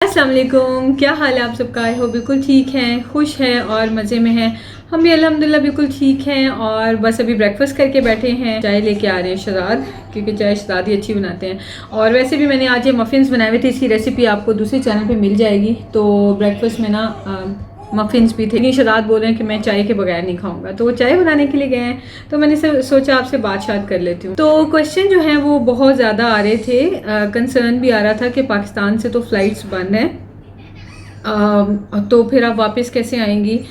अस्सलाम वालेकुम, क्या हाल है आप सबका? आई हो बिल्कुल ठीक हैं, खुश हैं और मज़े में हैं। हम भी अल्हम्दुलिल्लाह बिल्कुल ठीक हैं और बस अभी ब्रेकफास्ट करके बैठे हैं। चाय लेके आ रहे हैं शहजाद, क्योंकि चाय शहजाद ही अच्छी बनाते हैं। और वैसे भी मैंने आज ये मफ़िन्स बनाए हुए थे, इसकी रेसिपी आपको दूसरे चैनल पे मिल जाएगी। तो ब्रेकफास्ट में ना मफ़िन्स भी थे, लेकिन शहजाद बोल रहे हैं कि मैं चाय के बगैर नहीं खाऊंगा, तो वो चाय बनाने के लिए गए हैं। तो मैंने सोचा आपसे बात कर लेती हूँ। तो क्वेश्चन जो है वो बहुत ज़्यादा आ रहे थे, कंसर्न भी आ रहा था कि पाकिस्तान से तो फ़्लाइट्स बंद हैं, तो फिर आप वापस कैसे आएंगी।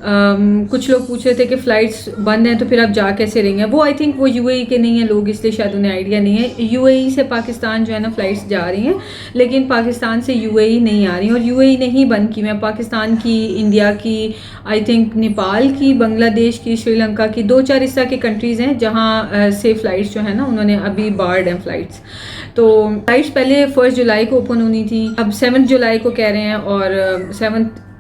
कुछ लोग पूछ रहे थे कि फ़्लाइट्स बंद हैं तो फिर आप जा कैसे रहेंगे। वो आई थिंक वो यूएई के नहीं हैं लोग, इसलिए शायद उन्हें आइडिया नहीं है। यूएई से पाकिस्तान जो है ना फ़्लाइट्स जा रही हैं, लेकिन पाकिस्तान से यूएई नहीं आ रही। और यूएई नहीं बंद की, मैं पाकिस्तान की, इंडिया की, आई थिंक नेपाल की, बांग्लादेश की, श्रीलंका की, 2-4 इस तरह की कंट्रीज़ हैं जहाँ से फ़्लाइट्स जो है ना उन्होंने अभी बार्ड हैं फ़्लाइट्स। तो फ्लाइट्स पहले 1 जुलाई को ओपन होनी थी, अब 7 जुलाई को कह रहे हैं। और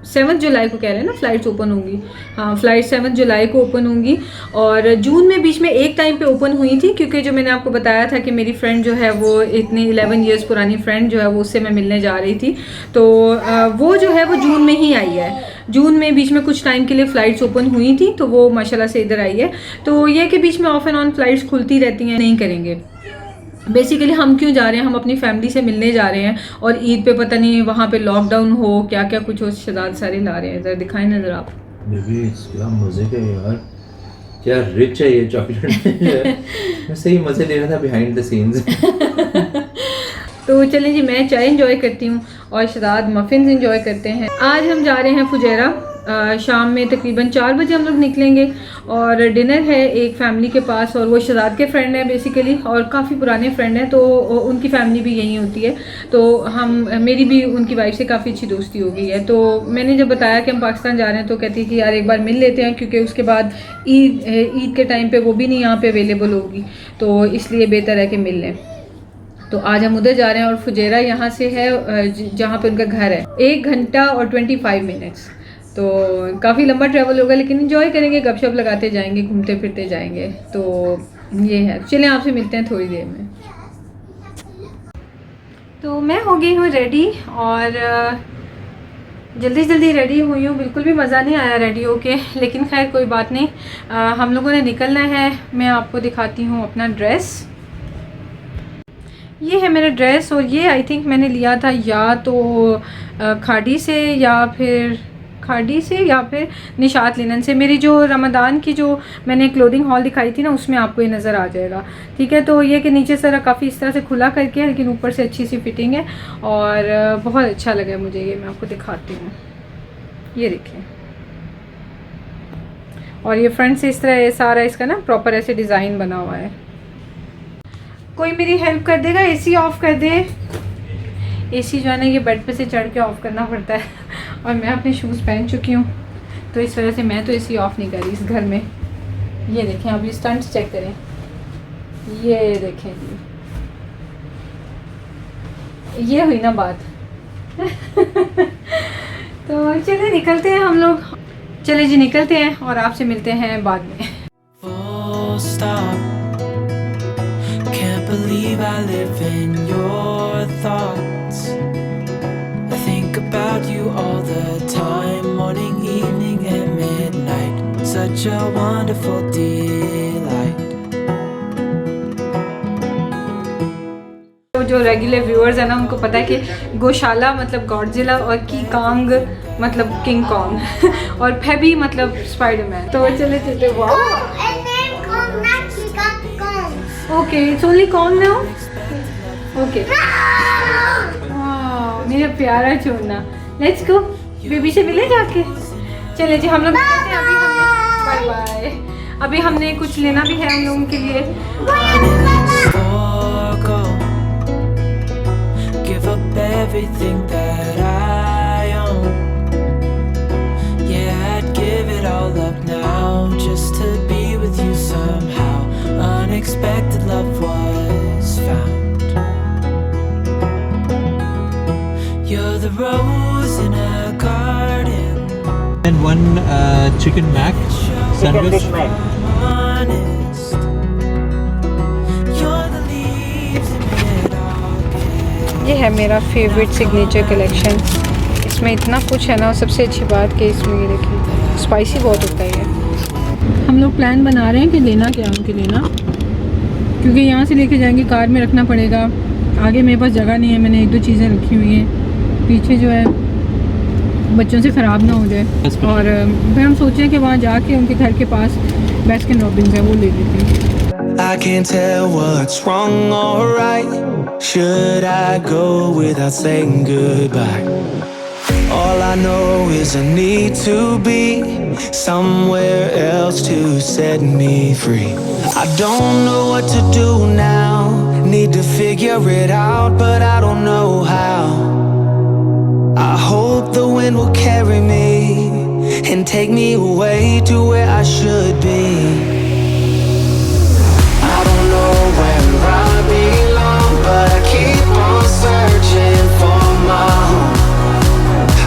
7 जुलाई को कह रहे हैं ना फ़्लाइट्स ओपन होंगी। हाँ, फ़्लाइट 7 जुलाई को ओपन होंगी। और जून में बीच में एक टाइम पे ओपन हुई थी, क्योंकि जो मैंने आपको बताया था कि मेरी फ्रेंड जो है वो इतनी 11 ईयर्स पुरानी फ्रेंड जो है वो उससे मैं मिलने जा रही थी, तो वो जो है वो जून में ही आई है। जून में बीच में कुछ टाइम के लिए फ़्लाइट्स ओपन हुई थी, तो वो माशाल्लाह से इधर आई है। तो ये कि बीच में ऑफ एंड ऑन फ़्लाइट्स खुलती रहती हैं, नहीं करेंगे। बेसिकली हम क्यों जा रहे हैं, हम अपनी फैमिली से मिलने जा रहे हैं। और ईद पे पता नहीं वहाँ पे लॉकडाउन हो, क्या क्या कुछ हो, शहजाद सारे ला रहे हैं। ज़रा दिखाएं नज़र आप। क्या मज़े का यार, क्या रिच है ये चॉकलेट। मैं सही मज़े ले रहा था बिहाइंड द सीन्स। तो चलें जी, मैं चाय इंजॉय करती हूँ और शहजाद मफ़िन्स इंजॉय करते हैं। आज हम जा रहे हैं फुजैरा। शाम में तकरीबन 4 बजे हम लोग निकलेंगे और डिनर है एक फैमिली के पास, और वो शहजाद के फ्रेंड हैं बेसिकली, और काफ़ी पुराने फ्रेंड हैं, तो उनकी फैमिली भी यहीं होती है। तो मेरी भी उनकी वाइफ से काफ़ी अच्छी दोस्ती हो गई है। तो मैंने जब बताया कि हम पाकिस्तान जा रहे हैं, तो कहती है कि यार एक बार मिल लेते हैं, क्योंकि उसके बाद ईद के टाइम पर वो भी नहीं यहाँ पर अवेलेबल होगी, तो इसलिए बेहतर है कि मिल लें। तो आज हम उधर जा रहे हैं और फुजैरा यहाँ से है जहाँ पे उनका घर है 1 घंटा और 25 मिनट्स। तो काफ़ी लंबा ट्रैवल होगा, लेकिन इंजॉय करेंगे, गपशप लगाते जाएंगे, घूमते फिरते जाएंगे। तो ये है, चलें आपसे मिलते हैं थोड़ी देर में। तो मैं हो गई हूँ रेडी और जल्दी जल्दी रेडी हुई हूँ, बिल्कुल भी मज़ा नहीं आया रेडी होके, लेकिन खैर कोई बात नहीं। हम लोगों ने निकलना है। मैं आपको दिखाती हूँ अपना ड्रेस। ये है मेरा ड्रेस, और ये आई थिंक मैंने लिया था या तो खाड़ी से या फिर निशात लिनन से। मेरी जो रमज़ान की जो मैंने क्लोथिंग हॉल दिखाई थी ना, उसमें आपको ये नज़र आ जाएगा। ठीक है, तो ये कि नीचे से काफ़ी इस तरह से खुला करके है, लेकिन ऊपर से अच्छी सी फिटिंग है और बहुत अच्छा लगा मुझे ये। मैं आपको दिखाती हूँ, ये देखिए। और ये फ्रंट से इस तरह सारा इसका ना प्रॉपर ऐसे डिज़ाइन बना हुआ है। कोई मेरी हेल्प कर देगा, एसी ऑफ कर दे। एसी जो है ना ये बेड पे से चढ़ के ऑफ़ करना पड़ता है, और मैं अपने शूज़ पहन चुकी हूँ, तो इस वजह से मैं तो एसी ऑफ़ नहीं कर रही इस घर में। ये देखें, अब ये स्टंट्स चेक करें, ये देखें जी, ये हुई ना बात। तो चलिए निकलते हैं हम लोग। चले जी निकलते हैं और आपसे मिलते हैं बाद में। Believe I live in your thoughts. I think about you all the time, morning, evening and midnight. Such a wonderful delight. जो रेगुलर व्यूअर्स है ना, उनको पता है कि गौशाला मतलब गॉडजिला और की कांग मतलब किंग कॉन्ग और फेबी मतलब स्पाइडरमैन। तो चले वाह, okay it's only corn now. Okay मेरा प्यारा चोना, लेट्स गो, बेबी से मिले जाके। चले जी हम लोग बाय बाय। अभी हमने कुछ लेना भी है हम लोगों के लिए। Give up everything that I own. Yeah, I'd give it all up now just to be with you somehow. Unexpected love was found. You're the rose in a garden. And one chicken mac sandwich. Honest. You're the leaves in mid-August. ये है मेरा favourite signature collection. इसमें इतना कुछ है ना, सबसे अच्छी बात कि इसमें ये देखिए स्पाइसी बहुत होता है ये। हम लोग प्लान बना रहे हैं कि लेना क्या उनके लिए ना, क्योंकि यहाँ से लेके जाएंगे कार में रखना पड़ेगा। आगे मेरे पास जगह नहीं है, मैंने 1-2 चीज़ें रखी हुई हैं पीछे जो है बच्चों से ख़राब ना हो जाए। और फिर हम सोचें कि वहाँ जाके उनके घर के पास बास्किन रॉबिन्स है वो ले लेते हैं। I can't tell what's wrong or right. Should I go without saying goodbye? All I know is I need to be somewhere else to set me free. I don't know what to do now. Need to figure it out, but I don't know how. I hope the wind will carry me and take me away to where I should be. I don't know where I belong, but I keep on searching for my home.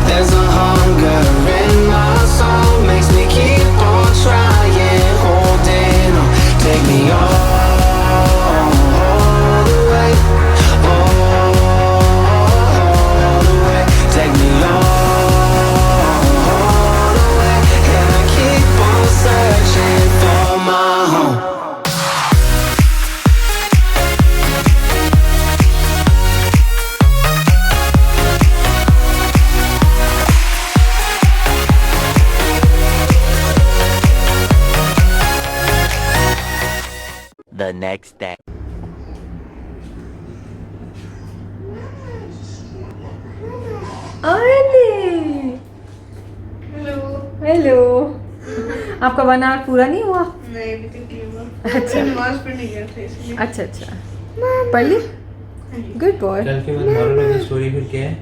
There's a hunger in my soul, makes me keep on trying, holding on. Take me all the way, all the way. Take me all the way, and I keep on searching for my home. The next day. Hello. आपका 1 our पूरा नहीं हुआ? नहीं अभी तक नहीं हुआ। अच्छा। नमाज पढ़ने गया था इसलिए। अच्छा पढ़ ली? Good boy. कल के बाद मोरल ऑफ द स्टोरी फिर क्या है?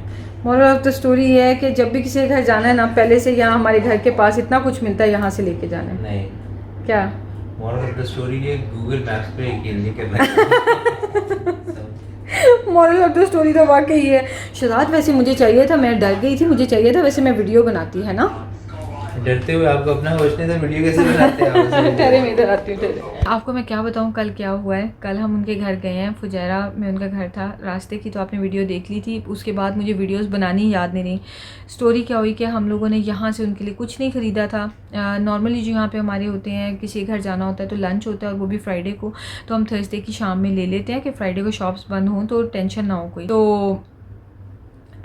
मोरल ऑफ द स्टोरी ये है कि जब भी किसी के घर जाना है ना, पहले से यहाँ हमारे घर के पास इतना कुछ मिलता है, यहाँ से लेके जाना है। नहीं, क्या मोरल ऑफ द स्टोरी ये गूगल मैप्स पे यकीन नहीं करना। मोरल ऑफ द स्टोरी तो वाकई है। शराद वैसे मुझे चाहिए था, मैं डर गई थी, मुझे चाहिए था, वैसे मैं वीडियो बनाती है ना। डरते हुए आपको अपना होश नहीं था, वीडियो कैसे बनाते हैं? ठहरे में इधर आती हूँ ठहरे। आपको मैं क्या बताऊँ कल क्या हुआ है। कल हम उनके घर गए हैं, फुजैरा में उनका घर था। रास्ते की तो आपने वीडियो देख ली थी, उसके बाद मुझे वीडियोस बनानी याद नहीं रही। स्टोरी क्या हुई कि हम लोगों ने यहाँ से उनके लिए कुछ नहीं ख़रीदा था। नॉर्मली जो यहाँ पे हमारे होते हैं, किसी के घर जाना होता है तो लंच होता है, और वो भी फ्राइडे को, तो हम थर्सडे की शाम में ले लेते हैं कि फ्राइडे को शॉप्स बंद हों तो टेंशन ना हो कोई। तो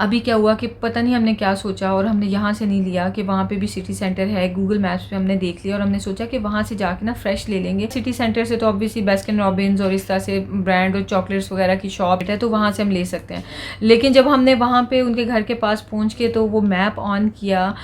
अभी क्या हुआ कि पता नहीं हमने क्या सोचा, और हमने यहाँ से नहीं लिया कि वहाँ पे भी सिटी सेंटर है। गूगल मैप्स पे हमने देख लिया और हमने सोचा कि वहाँ से जाके ना फ्रेश ले लेंगे। सिटी सेंटर से तो ऑब्वियसली बास्किन रॉबिन्स और इस तरह से ब्रांड और चॉकलेट्स वगैरह की शॉप है, तो वहाँ से हम ले सकते हैं। लेकिन जब हमने वहाँ पे उनके घर के पास पहुँच के तो वो मैप ऑन किया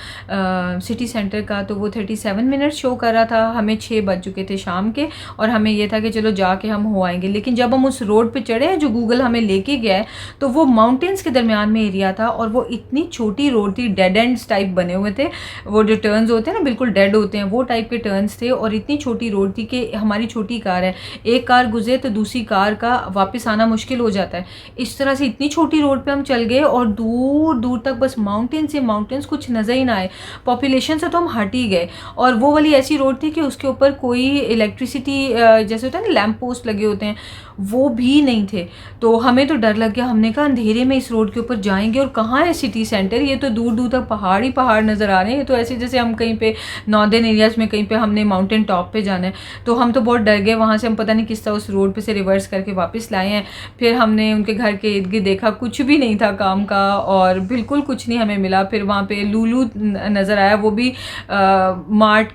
सिटी सेंटर का, तो वो 37 मिनट शो कर रहा था। हमें 6 बज चुके थे शाम के, और हमें ये था कि चलो जाके हम हो आएंगे। लेकिन जब हम उस रोड पर चढ़े हैं जो गूगल हमें लेके गया है, तो वो माउंटेन्स के दरमियान में एरिया था, और वो इतनी छोटी रोड थी, डेड एंड्स टाइप बने हुए थे। वो जो टर्न्स होते हैं ना, बिल्कुल डेड होते हैं, वो टाइप के टर्न्स थे, और इतनी छोटी रोड थी कि हमारी छोटी कार है, एक कार गुजरे तो दूसरी कार का वापस आना मुश्किल हो जाता है। इस तरह से इतनी छोटी रोड पे हम चल गए, और दूर दूर तक बस माउंटेन से माउंटेन्स, कुछ नज़र ही ना आए। पॉपुलेशन से तो हम हट ही गए, और वो वाली ऐसी रोड थी कि उसके ऊपर कोई इलेक्ट्रिसिटी जैसे होता है ना लैंप पोस्ट लगे होते हैं, वो भी नहीं थे। तो हमें तो डर लग गया। हमने कहा अंधेरे में इस रोड के ऊपर जाएंगे, और कहाँ है सिटी सेंटर? ये तो दूर दूर तक पहाड़ ही पहाड़ नज़र आ रहे हैं। ये तो ऐसे जैसे हम कहीं पे नॉर्दर्न एरियाज़ में कहीं पे हमने माउंटेन टॉप पे जाना है। तो हम तो बहुत डर गए। वहाँ से हम पता नहीं किस तरह उस रोड पे से रिवर्स करके वापस लाए हैं। फिर हमने उनके घर के इर्द गिर्द देखा, कुछ भी नहीं था काम का, और बिल्कुल कुछ नहीं हमें मिला। फिर वहाँ पे लूलू नज़र आया, वो भी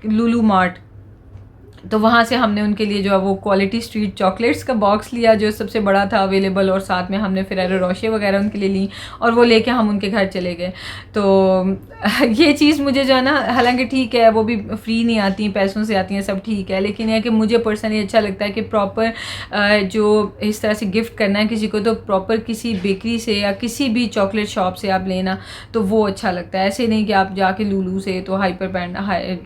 लूलू मार्ट। तो वहाँ से हमने उनके लिए जो है वो क्वालिटी स्ट्रीट चॉकलेट्स का बॉक्स लिया, जो सबसे बड़ा था अवेलेबल, और साथ में हमने फेरेरो रोशे वगैरह उनके लिए ली, और वो लेके हम उनके घर चले गए। तो ये चीज़ मुझे जो है ना, हालांकि ठीक है वो भी फ्री नहीं आती हैं, पैसों से आती हैं, सब ठीक है, लेकिन यह कि मुझे पर्सनली अच्छा लगता है कि प्रॉपर जो इस तरह से गिफ्ट करना है किसी को, तो प्रॉपर किसी बेकरी से या किसी भी चॉकलेट शॉप से आप लेना, तो वो अच्छा लगता है। ऐसे नहीं कि आप जाके लूलू से तो हाइपर बैंड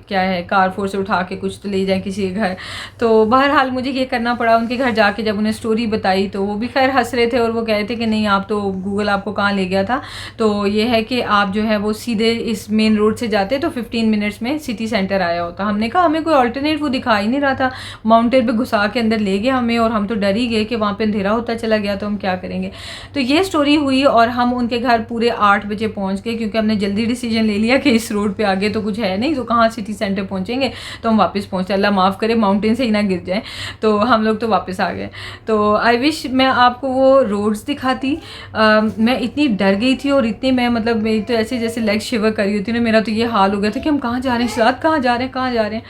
क्या है कारफोर से उठा के कुछ तो ले जाएँ किसी लीजिए घर। तो बहरहाल मुझे ये करना पड़ा। उनके घर जाके जब उन्हें स्टोरी बताई तो वो भी खैर हंस रहे थे और वो कह रहे थे कि नहीं आप तो गूगल आपको कहाँ ले गया था। तो ये है कि आप जो है वो सीधे इस मेन रोड से जाते तो 15 मिनट्स में सिटी सेंटर आया होता। हमने कहा हमें कोई ऑल्टरनेट वो दिखा ही नहीं रहा था, माउंटेन पे घुसा के अंदर ले गया हमें और हम तो डर ही गए कि वहाँ पे अंधेरा होता चला गया तो हम क्या करेंगे। तो ये स्टोरी हुई और हम उनके घर पूरे 8 बजे पहुँच गए क्योंकि हमने जल्दी डिसीजन ले लिया कि इस रोड पर आगे तो कुछ है नहीं, तो कहाँ सिटी सेंटर पहुँचेंगे, तो हम वापस पहुँचे। अल्लाह माफ़ करे माउंटेन से ही ना गिर जाए। तो हम लोग तो वापस आ गए। तो आई विश मैं आपको वो रोड्स दिखाती। मैं इतनी डर गई थी और इतनी मैं मतलब मेरी तो ऐसे जैसे लेग शिवर कर रही होती ना, मेरा तो ये हाल हो गया था कि हम कहाँ जा रहे हैं, शराद कहाँ जा रहे हैं, कहाँ जा रहे हैं।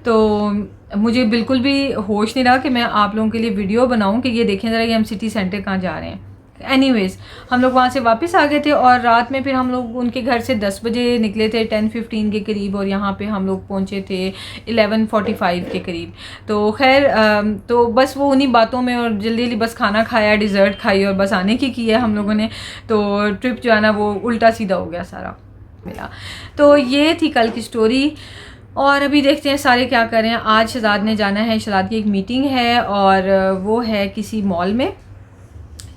तो मुझे बिल्कुल भी होश नहीं रहा कि मैं आप लोगों के लिए वीडियो बनाऊँ कि ये देखें ज़रा कि हम सिटी सेंटर कहाँ जा रहे हैं। एनीवेज़ हम लोग वहाँ से वापस आ गए थे और रात में फिर हम लोग उनके घर से 10 बजे निकले थे 10:15 के करीब और यहाँ पे हम लोग पहुँचे थे 11:45 के करीब। तो खैर तो बस वो उन्हीं बातों में और जल्दी जल्दी बस खाना खाया, डिज़र्ट खाई और बस आने की है हम लोगों ने। तो ट्रिप जो है ना वो उल्टा सीधा हो गया सारा मेरा। तो ये थी कल की स्टोरी और अभी देखते हैं सारे क्या कर रहे हैं। आज शहजाद ने जाना है, शहजाद की एक मीटिंग है और वो है किसी मॉल में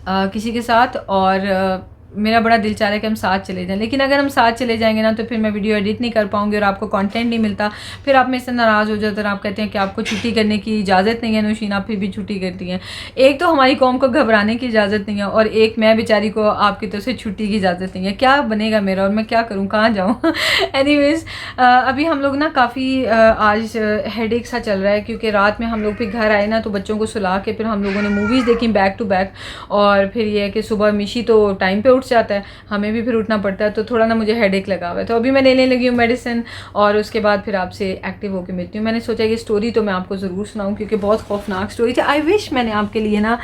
किसी के साथ और मेरा बड़ा दिल चाह रहा है कि हम साथ चले जाएं, लेकिन अगर हम साथ चले जाएंगे ना तो फिर मैं वीडियो एडिट नहीं कर पाऊंगी और आपको कंटेंट नहीं मिलता। फिर आप मेरे से नाराज़ हो जाते हैं और आप कहते हैं कि आपको छुट्टी करने की इजाज़त नहीं है नौशीन, आप फिर भी छुट्टी करती हैं। एक तो हमारी कौम को घबराने की इजाज़त नहीं है और एक मैं बेचारी को आपकी तरफ से छुट्टी की इजाज़त नहीं है। क्या बनेगा मेरा और मैं क्या करूँ, कहाँ जाऊँ। एनीवेज़ अभी हम लोग ना काफ़ी आज हेडेक सा चल रहा है क्योंकि रात में हम लोग फिर घर आए ना तो बच्चों को सुला के फिर हम लोगों ने मूवीज़ देखी बैक टू बैक और फिर ये है कि सुबह मिशी तो टाइम पे उठ जाता है, हमें भी फिर उठना पड़ता है, तो थोड़ा ना मुझे हेडेक लगा हुआ है। तो अभी मैं लेने लगी हूँ मेडिसिन और उसके बाद फिर आपसे एक्टिव होकर मिलती हूँ। मैंने सोचा कि स्टोरी तो मैं आपको ज़रूर सुनाऊँ क्योंकि बहुत खौफनाक स्टोरी थी। आई विश मैंने आपके लिए ना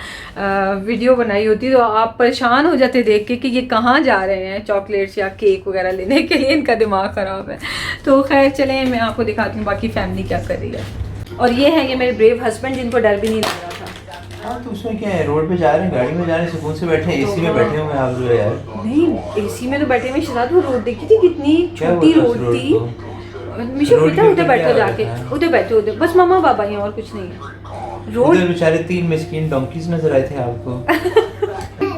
वीडियो बनाई होती तो आप परेशान हो जाते देख के कि ये कहाँ जा रहे हैं चॉकलेट्स या केक वगैरह लेने के लिए, इनका दिमाग ख़राब है। तो खैर चलें मैं आपको दिखाती हूँ बाकी फैमिली क्या कर रही है। और ये है ये मेरे ब्रेव हस्बैंड जिनको डर भी नहीं लग रहा था। हाँ तो उसमें क्या है, रोड पे जा रहे हैं, गाड़ी में जा रहे हैं, सुकून से बैठे हैं, एसी में बैठे हुए हैं आप जो है यार। नहीं एसी में तो बैठे हुए शहजाद, वो रोड देखी थी कितनी छोटी रोड थी। मिशो बेटा उधर बैठो जाके, उधर बैठो उधर, बस मम्मा पापा ही और कुछ नहीं है। रोड बेचारे 3 मिस्कीन डोंकीज नजर आए थे आपको।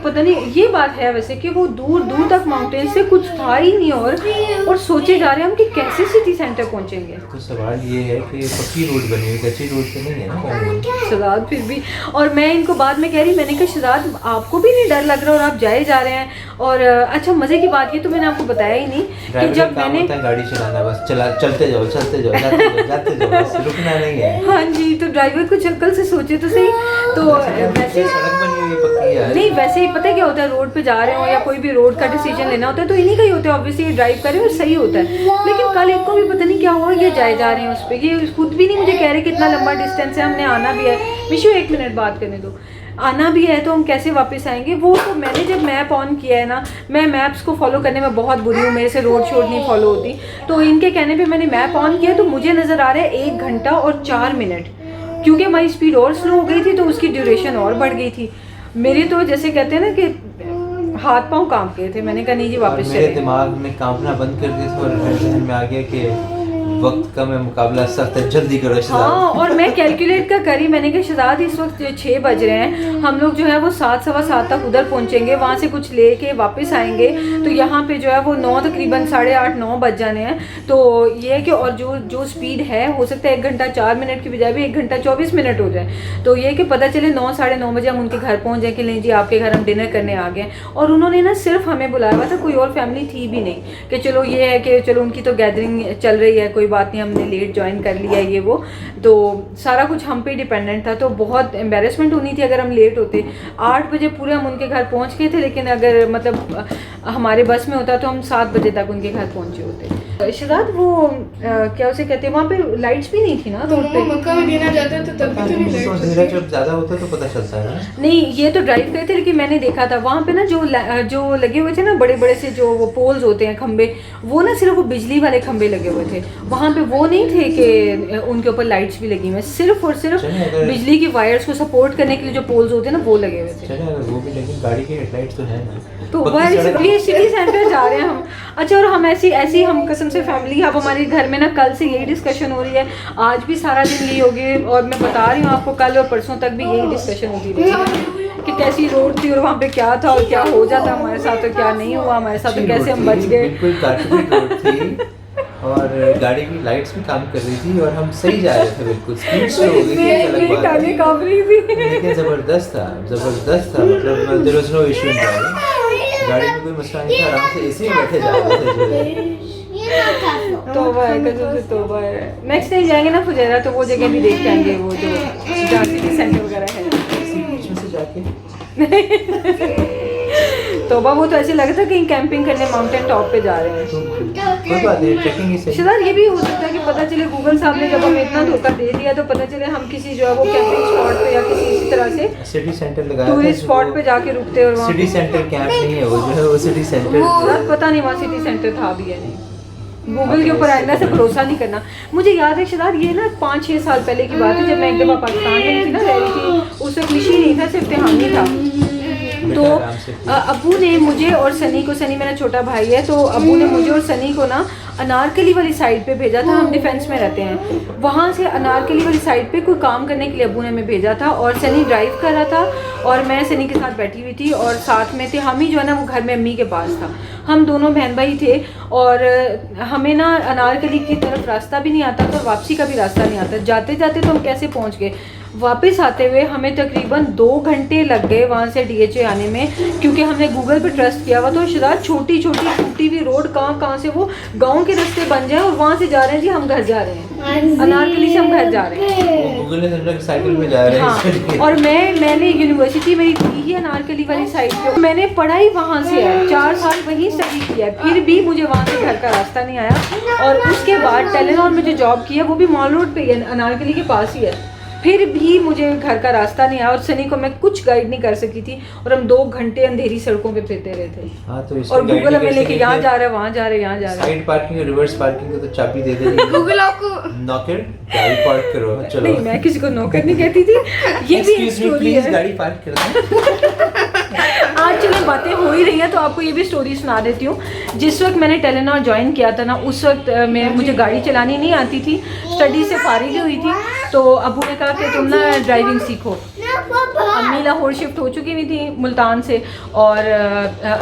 पता नहीं ये बात है वैसे कि वो दूर दूर तक माउंटेन से कुछ था ही नहीं और सोचे जा रहे हैं हम कि कैसे सिटी सेंटर पहुंचेंगे। तो सवाल ये है कि पक्की रोड बनी हुई, कच्ची रोड तो नहीं है ना शहजाद फिर भी। और मैं इनको बाद में कह रही, मैंने कहा शहजाद आपको भी नहीं डर लग रहा और आप जाए जा रहे हैं। और अच्छा मज़े की बात ये तो मैंने आपको बताया ही नहीं कि जब मैंने गाड़ी चलाना बस चलते जाओ जाते जाओ बस रुकना नहीं है। हाँ जी, तो ड्राइवर कुछ अक्ल से सोचे तो सही। तो वैसे सड़क बनी हुई पक्की है नहीं, वैसे ही पता है क्या होता है, रोड पे जा रहे हो या कोई भी रोड का डिसीजन लेना होता है तो इन्हीं का ही होता है ऑब्वियसली, ड्राइव करें और सही होता है। लेकिन कल इनको भी पता नहीं क्या हुआ, ये जाए जा रहे हैं उस पर, ये खुद भी नहीं मुझे कह रहे कितना लंबा डिस्टेंस है, हमने आना भी है। मिशू 1 मिनट बात करने दो, आना भी है तो हम कैसे वापस आएंगे। वो तो मैंने जब मैप ऑन किया है ना, मैं मैप्स को फॉलो करने में बहुत बुरी हूँ, मेरे से रोड शोड नहीं फॉलो होती। तो इनके कहने पे मैंने मैप ऑन किया तो मुझे नज़र आ रहा है 1 घंटा और 4 मिनट, क्योंकि हमारी स्पीड और स्लो हो गई थी तो उसकी ड्यूरेशन और बढ़ गई थी। मेरी तो जैसे कहते हैं ना कि हाथ पांव कांप गए थे। मैंने कहा नहीं जी वापस चले। मेरे दिमाग में कांपना बंद कर दिया और जहन में आ गया कि वक्त का मैं मुकाबला सख्त है, जल्दी करो शहजाद। हाँ, और मैं कैलकुलेट का करी, मैंने कहा शहजाद इस वक्त 6 बज रहे हैं, हम लोग जो है वो 7 सवा 7 तक उधर पहुंचेंगे, वहाँ से कुछ लेके वापस आएंगे तो यहाँ पे जो है वो 9 तकरीबन 8:30 9 बज जाने हैं। तो ये है कि और जो स्पीड है हो सकता है 1 घंटा 4 मिनट की बजाय भी 1 घंटा 24 मिनट हो जाए। तो ये कि पता चले 9 साढ़े 9 बजे हम उनके घर पहुँच जाए कि नहीं जी आपके घर हम डिनर करने आ गए। और उन्होंने ना सिर्फ हमें बुलाया हुआ था, कोई और फैमिली थी भी नहीं कि चलो ये है कि चलो उनकी तो गैदरिंग चल रही है, कोई बात नहीं, हमने लेट ज्वाइन कर लिया ये वो। तो सारा कुछ हम पे डिपेंडेंट था, तो बहुत एम्बेरसमेंट होनी थी अगर हम लेट होते। 8 बजे पूरे हम उनके घर पहुंच गए थे, लेकिन अगर मतलब हमारे बस में होता तो हम 7 बजे तक उनके घर पहुंचे होते। शहजाद वो क्या उसे कहते हैं, वहाँ पे लाइट्स भी नहीं थी ना रोड पे। मक्का मदीना जाते हैं तो तब भी तो नहीं अंधेरा जब ज़्यादा होता है तो पता चलता है ना। नहीं ये तो ड्राइव करे थे, लेकिन मैंने देखा था वहाँ पे ना जो लगे हुए थे ना बड़े बड़े से जो वो पोल्स होते हैं खंबे, वो ना सिर्फ वो बिजली वाले खंबे लगे हुए थे, वहाँ पे वो नहीं थे कि उनके ऊपर लाइट्स भी लगी हुई, सिर्फ और सिर्फ बिजली की वायर्स को सपोर्ट करने के लिए जो पोल्स होते हैं ना वो लगे हुए थे। चले अगर वो भी, लेकिन गाड़ी की हेडलाइट तो है ना। तो पक्की वह सड़क- ये सिटी सेंटर जा रहे हैं हम। अच्छा, और हम ऐसी हम कसम से फैमिली, अब हमारे घर में ना कल से यही डिस्कशन हो रही है, आज भी सारा दिन यही होगी, और मैं बता रही हूँ आपको कल और परसों तक भी यही डिस्कशन होती रही कि कैसी रोड थी और वहाँ पे क्या था और क्या हो जाता हमारे साथ और क्या नहीं हुआ हमारे साथ, और कैसे हम बच गए। बिल्कुल कार्पेट रोड थी और गाड़ी की लाइट्स भी काम कर रही थी और हम सही जा रहे थे, बिल्कुल स्पीड स्लो हो गई थी, एक अलग बात टांगे है। कांप रही थी। लेकिन ज़बरदस्त था मतलब there was no issue in driving, गाड़ी में कोई मसला नहीं था, आराम से एसी में बैठे जा रहे थे जो है। तोबा है, कसम से तोबा है। नेक्स्ट टाइम जाएंगे ना फुजैरा तो वो जगह भी देख के आएंगे, वो जो जहाँ सिटी सेंटर वगैरह है। एसी बीच में से जाके तोबा, वो तो ऐसे लग रहा था कहीं कैंपिंग करने माउंटेन टॉप पे जा रहे हैं। कोई बात नहीं, ट्रैकिंग ही सही। रिश्तेदार, ये भी हो सकता है कि पता चले गूगल साहब ने जब हमें इतना धोखा दे दिया तो पता चले हम किसी जो है वो कैंपिंग स्पॉट पे या किसी इसी तरह से सिटी सेंटर लगाया था, टूरिस्ट स्पॉट पे जाके रुकते और वहाँ सिटी सेंटर कैंप नहीं है वो, जो है वो सिटी सेंटर यार पता नहीं वहाँ सिटी सेंटर था भी या नहीं। गूगल के ऊपर आइंदा से भरोसा नहीं करना। मुझे याद है रिश्तेदार, ये ना 5-6 साल पहले की बात है, जब मैं एक दफ़ा पाकिस्तान में थी ना, रह रही थी, उस वक्त निशी नहीं था, सिर्फ तिहानी था। तो अब्बू ने मुझे और सनी को, सनी मेरा छोटा भाई है, तो अब्बू ने मुझे और सनी को ना अनारकली वाली साइड पे भेजा था। हम डिफेंस में रहते हैं, वहाँ से अनारकली वाली साइड पे कोई काम करने के लिए अब्बू ने हमें भेजा था, और सनी ड्राइव कर रहा था और मैं सनी के साथ बैठी हुई थी, और साथ में थे हम ही जो है ना वो घर में अम्मी के पास था, हम दोनों बहन भाई थे। और हमें ना अनारकली की तरफ रास्ता भी नहीं आता था, वापसी का भी रास्ता नहीं आता। जाते जाते तो हम कैसे पहुँच गए, वापस आते हुए हमें तकरीबन 2 घंटे लग गए वहाँ से DHA आने में, क्योंकि हमने गूगल पे ट्रस्ट किया हुआ। तो रिश्तेदार, छोटी छोटी टूटी हुई रोड कहाँ से वो गांव के रास्ते बन जाए, और वहाँ से जा रहे हैं जी हम घर जा रहे हैं, अनारकली से हम घर जा रहे हैं। गूगल ने समझा कि साइकिल में जा रहे हैं हाँ, इसलिए। और मैंने यूनिवर्सिटी मेरी की ही अनारकली वाली साइड पे, मैंने पढ़ाई वहाँ से है, 4 साल वहीं स्टडी किया है, फिर भी मुझे वहाँ से घर का रास्ता नहीं आया। और उसके बाद टेलीनॉर में जो जॉब की है वो भी मॉल रोड पे है, अनारकली के पास ही है, फिर भी मुझे घर का रास्ता नहीं आया, और सनी को मैं कुछ गाइड नहीं कर सकी थी, और हम 2 घंटे अंधेरी सड़कों पे फिरते रहे थे। हाँ, तो इसको और guide गूगल हमें कैसे लेके यहाँ करते? जा रहे हैं, वहाँ जा रहे हैं, यहाँ जा रहे हैं। साइड पार्किंग और रिवर्स पार्किंग को तो चाबी दे देगी। गूगल आपको नॉकर, गाड़ी पार्क करो, चलो। नहीं, मैं किसी को नौकर नहीं कहती थी, ये भी एक Excuse me, स्टोरी please, है। गाड़ी पार्क कर दें। आज चलो बातें हो ही रही हैं तो आपको ये भी स्टोरी सुना देती हूँ। जिस वक्त मैंने टेलीनॉर ज्वाइन किया था ना, उस वक्त मुझे गाड़ी चलानी नहीं आती थी, स्टडी से फारिग हुई थी, तो अबू ने कहा कि तुम ना ड्राइविंग सीखो। अम्मी लाहौर शिफ्ट हो चुकी हुई थी मुल्तान से, और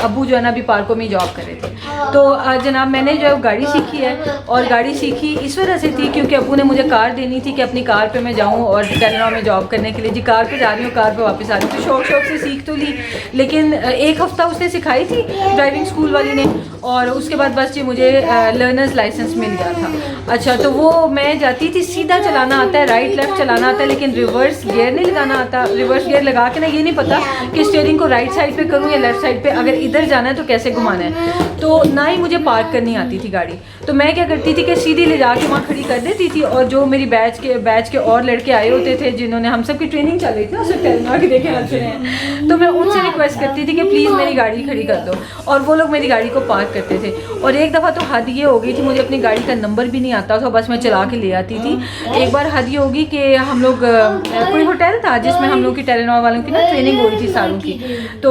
अबू जो है ना अभी पार्कों में जॉब कर रहे थे। तो जनाब मैंने जो है गाड़ी सीखी है, और गाड़ी सीखी इस वजह से थी क्योंकि अबू ने मुझे कार देनी थी कि अपनी कार पे मैं जाऊँ और टेलीनॉर में जॉब करने के लिए। जी कार पे जा रही हूँ, कार पे वापस आ रही हूँ, तो शौक शौक से सीख तो ली, लेकिन 1 हफ्ता उसने सिखाई थी ड्राइविंग स्कूल वाली ने, और उसके बाद बस जी मुझे लर्नर्स लाइसेंस मिल गया था। अच्छा, तो वो मैं जाती थी, सीधा चलाना आता है, राइट लेफ्ट चलाना आता है, लेकिन रिवर्स गियर नहीं लगाना आता। रिवर्स गियर लगा के ना ये नहीं पता कि स्टीयरिंग को राइट साइड पे करूँ या लेफ्ट साइड पे, अगर इधर जाना है तो कैसे घुमाना है। तो ना ही मुझे पार्क करनी आती थी गाड़ी, तो मैं क्या करती थी कि सीधी ले जाके वहाँ खड़ी कर देती थी, और जो मेरी बैच के और लड़के आए होते थे जिन्होंने, हम सब की ट्रेनिंग चल रही थी ना, सब टेलीनॉर की देखे हंस रहे हैं, तो मैं उनसे रिक्वेस्ट करती थी कि प्लीज़ मेरी गाड़ी खड़ी कर दो, और वो लोग मेरी गाड़ी को पार्क करते थे। और एक दफ़ा तो हद ये हो गई थी, मुझे अपनी गाड़ी का नंबर भी नहीं आता था, बस मैं चला के ले आती थी। एक बार हद ये होगी कि हम लोग कोई होटल था जिसमें हम लोग की टेलीनॉर वालों की ना ट्रेनिंग हो रही थी सारों की, तो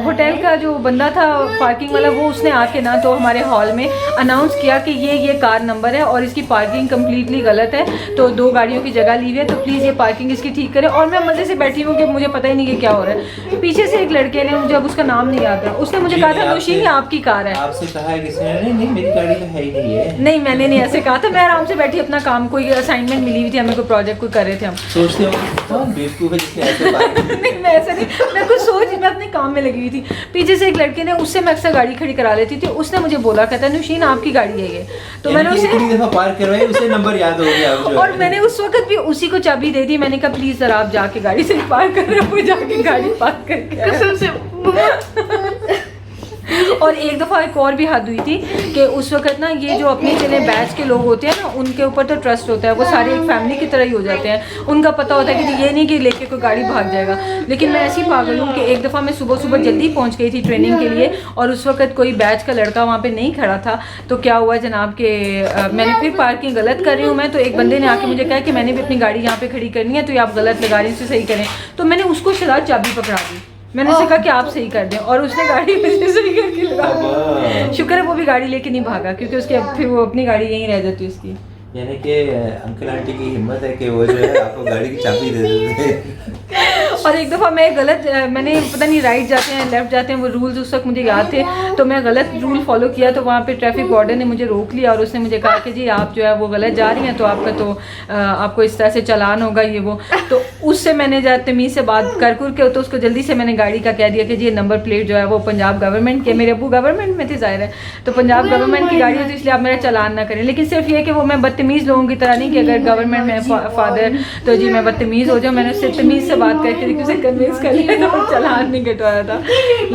होटल का जो बंदा था पार्किंग वाला, वो उसने आके ना तो हमारे हॉल में अनाउंस किया कि ये कार नंबर है और इसकी पार्किंग कम्प्लीटली गलत है, तो 2 गाड़ियों की जगह ली हुई है, तो प्लीज़ ये पार्किंग इसकी ठीक करें। और मैं मज़े से बैठी हूँ कि मुझे पता ही नहीं कि क्या हो रहा है। पीछे से एक लड़के ने, मुझे अब उसका नाम नहीं याद रहा, उसने मुझे कहा था नौशीन ये आपकी कार है। आपसे कहा है किसी ने? नहीं मेरी गाड़ी तो है ही नहीं है। नहीं, मैंने नहीं ऐसे कहा था, मैं आराम से बैठी अपना काम, कोई असाइनमेंट मिली हुई थी हमें, कोई प्रोजेक्ट कोई कर रहे थे हम। सोचते हो कौन बेवकूफ है जिसने ऐसे बात की? नहीं, मैं ऐसा नहीं, मैं कुछ मैं अपने काम में लगी हुई थी। पीछे से एक लड़के ने, उससे मैं अक्सर गाड़ी खड़ी करा लेती थी, उसने मुझे बोला, कहता है नौशीन आपकी गाड़ी है ये, तो मैंने यानी कि उसे इतनी दफा पार्क करवाई, उसे नंबर याद हो गया अब जो और है। मैंने उस वक्त भी उसी को चाबी दे दी। मैंने कहा प्लीज जरा आप जाके गाड़ी से पार्क कर रहे हो, वो जाके गाड़ी पार्क करके आया। कसम से और एक दफ़ा एक और भी हद हुई थी कि उस वक्त ना ये जो अपने चले बैच के लोग होते हैं ना, उनके ऊपर तो ट्रस्ट होता है, वो सारे एक फैमिली की तरह ही हो जाते हैं, उनका पता होता है कि ये नहीं कि लेके कोई गाड़ी भाग जाएगा। लेकिन मैं ऐसी पागल हूँ कि एक दफ़ा मैं सुबह सुबह जल्दी पहुँच गई थी ट्रेनिंग के लिए, और उस वक्त कोई बैच का लड़का वहाँ पर नहीं खड़ा था। तो क्या हुआ जनाब के मैंने फिर पार्किंग गलत कर रही हूँ मैं, तो एक बंदे ने आके मुझे कहा कि मैंने भी अपनी गाड़ी यहाँ पर खड़ी करनी है, तो ये आप गलत लगा रही हैं, इसे सही करें। तो मैंने उसको शराब चाबी पकड़ा दी, मैंने उससे कहा कि आप सही कर दें और उसने गाड़ी में से सही करके लगा दी। शुक्र है वो भी गाड़ी लेके नहीं भागा, क्योंकि उसके फिर वो अपनी गाड़ी यहीं रह जाती उसकी। यानी कि अंकल आंटी की हिम्मत है कि वो जो है आपको गाड़ी की चाबी दे देते हैं। और एक दफ़ा मैं मैंने पता नहीं राइट जाते हैं लेफ़्ट जाते हैं, वो रूल्स उस वक्त मुझे याद थे, तो मैं गलत रूल फॉलो किया, तो वहाँ पे ट्रैफिक वार्डन ने मुझे रोक लिया और उसने मुझे कहा कि जी आप जो है वो गलत जा रही हैं, तो आपको इस तरह से चालान होगा ये वो। तो उससे मैंने तमीज़ से बात कर के तो उसको जल्दी से मैंने गाड़ी का कह दिया कि जी नंबर प्लेट जो है वो पंजाब गवर्नमेंट के, मेरे अबू गवर्नमेंट में थे ज़ाहिर है, तो पंजाब गवर्नमेंट की गाड़ी है, तो इसलिए आप मेरा चालान ना करें। लेकिन सिर्फ ये कि वो मैं बदतमीज़ लोगों की तरह नहीं कि अगर गवर्नमेंट में फादर तो जी मैं बदतमीज़ हो जाऊँ, मैंने उससे तमीज़ से बात करके उसे कन्विंस कर लिया तो चालान नहीं कटवाया था।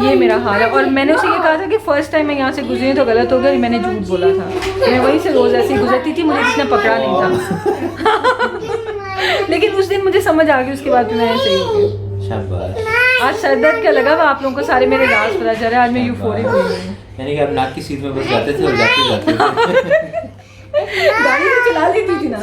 ये मेरा हाल है। और मैंने उसे ये कहा था कि फ़र्स्ट टाइम मैं यहाँ से गुजरी तो गलत हो गया, मैंने झूठ बोला था, मैं वहीं से रोज़ ऐसे ही गुजरती थी, मुझे किसी ने पकड़ा नहीं था। लेकिन उस दिन मुझे समझ आ गई, उसके बाद मैं ऐसे ही हो गई। शाबाश। आज सर दर्द क्या लगा, आप लोगों को सारे मेरे राज पता चल रहा है, आज मैं यूफोरिक हो गई हूँ। यानी कि आप नाक की सीध में बस जाते थे और जाते थे। गाड़ी तो चला लेती थी ना।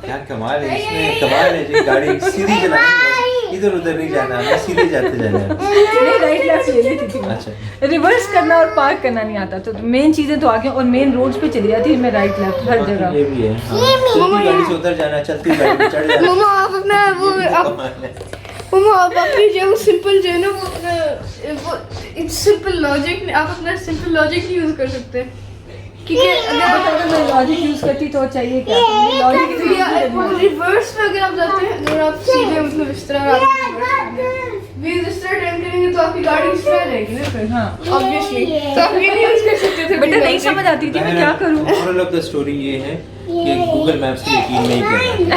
क्या कमाल है इसमें, कमाल है जी, गाड़ी सीधी चलानी, इधर उधर नहीं जाना, हमें सीधे जाते जाना है। नहीं राइट लेफ्ट ले लेती थी मैं। अच्छा। रिवर्स करना और पार्क करना नहीं आता, तो मेन चीज़ें तो आगे और मेन रोड्स पे चली जाती मैं राइट लेफ्ट हर जगह। ये भी है, हाँ। चलती गाड़ी से उतर जाना, चलती गाड़ी में चढ़ जाना। मम्मा आप अपना मम्मा आप अपनी जो सिंपल जो है ना वो इट्स सिंपल लॉजिक, आप अपना सिंपल लॉजिक नहीं यूज कर सकते, क्योंकि अगर मैं लॉजिक यूज करती तो चाहिए क्या, लॉजिक रिवर्स में अगर आप जाते हैं, अगर आप सीधे मतलब इस तरह आप इस तरह टर्न करेंगे तो आपकी गाड़ी इस तरह रहेगी ना फिर। हाँ ऑब्वियसली तो आप ये नहीं यूज कर सकते थे। बेटा नहीं समझ आती थी मैं क्या करूँ। मोरल ऑफ द स्टोरी ये है कि गूगल मैप्स पे यकीन नहीं करना।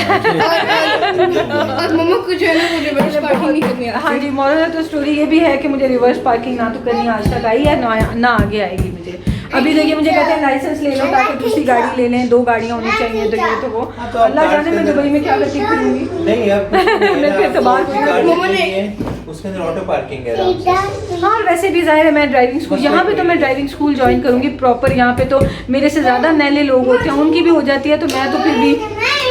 और मम्मा को जो है ना वो रिवर्स पार्किंग नहीं करनी आती। हाँ जी, मोरल ऑफ द स्टोरी ये भी है कि मुझे रिवर्स पार्किंग ना तो करनी आज तक आई है ना आगे आएगी मुझे। अभी देखिए मुझे कहते हैं लाइसेंस ले लो ताकि दूसरी गाड़ी ले लें, 2 गाड़ियाँ होनी चाहिए, तो ये तो वो अल्लाह जाने मैं दुबई में क्या करती फिरूंगी। नहीं अब मैं फिर तबाह हो गई। उसके अंदर ऑटो पार्किंग है आराम से। हाँ वैसे भी जाहिर है मैं ड्राइविंग स्कूल यहाँ पे तो मैं ड्राइविंग स्कूल ज्वाइन करूँगी प्रॉपर। यहाँ पे तो मेरे से ज़्यादा नैले लोग होते हैं, उनकी भी हो जाती है, तो मैं तो फिर भी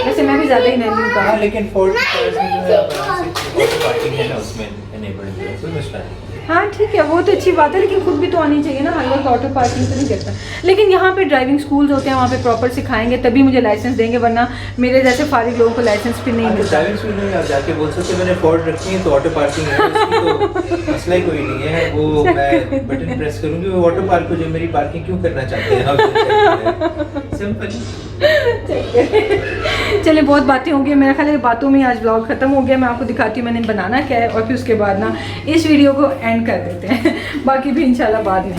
वैसे मैं भी ज़्यादा ही नैली हूँ। हाँ लेकिन फोर्ड में जो है ऑटो पार्किंग है ना, उसमें एनेबल्ड है, कोई मसला नहीं। हाँ ठीक है, वो तो अच्छी बात है, लेकिन खुद भी तो आनी चाहिए ना, हर वक्त ऑटो पार्किंग तो नहीं करता। लेकिन यहाँ पे ड्राइविंग स्कूल्स होते हैं, वहाँ पे प्रॉपर सिखाएंगे तभी मुझे लाइसेंस देंगे, वरना मेरे जैसे फारिग लोगों को लाइसेंस भी नहीं मिलता। ड्राइविंग स्कूल में आप जाके बोल सकते मैंने फोर्ड रखी है तो ऑटो पार्किंग है, उसकी तो मसला ही कोई नहीं है, वो मैं बटन प्रेस करूँगी, वो ऑटो पार्क को जो मेरी पार्किंग क्यों करना चाहते हैं आप, सिंपल। चलिए बहुत बातें होंगी, मेरा ख्याल है बातों में आज ब्लॉग ख़त्म हो गया। मैं आपको दिखाती हूँ मैंने बनाना क्या है, और फिर उसके बाद ना इस वीडियो को एंड कर देते हैं, बाकी भी इंशाल्लाह बाद में।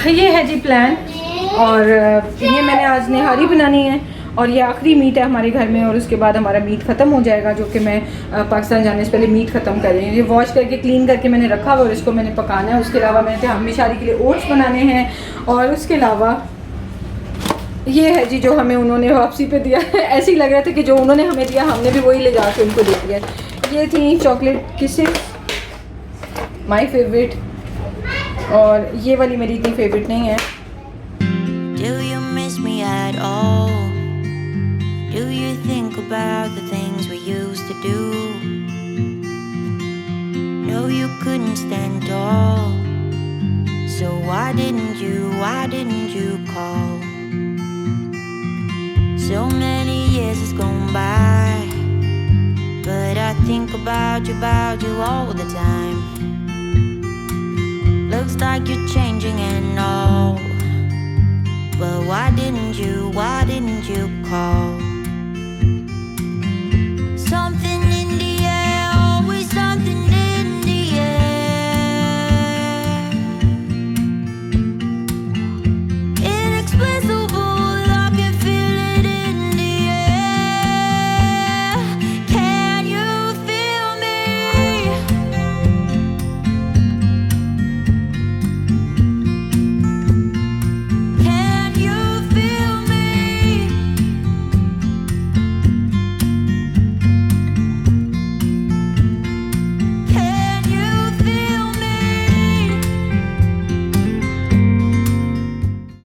ये है जी प्लान, और ये मैंने आज निहारी बनानी है, और ये आखिरी मीट है हमारे घर में, और उसके बाद हमारा मीट ख़त्म हो जाएगा, जो कि मैं पाकिस्तान जाने से पहले मीट ख़त्म कर रही हूँ। ये वॉश करके क्लीन करके मैंने रखा हुआ और इसको मैंने पकाना है। उसके अलावा मैंने हम शादी के लिए ओट्स बनाने हैं, और उसके अलावा ये है जी जो हमें उन्होंने वापसी पे दिया है। ऐसे ही लग रहा था कि जो उन्होंने हमें दिया हमने भी वही ले जा के उनको दे दिया। ये थी चॉकलेट किसेस, माय फेवरेट, और ये वाली मेरी इतनी फेवरेट नहीं है। Do you miss me at all? Do you think about the things we used to do? No, you couldn't stand tall, so why didn't you call? So many years has gone by, but I think about you all the time. Looks like you're changing and all, but why didn't you call?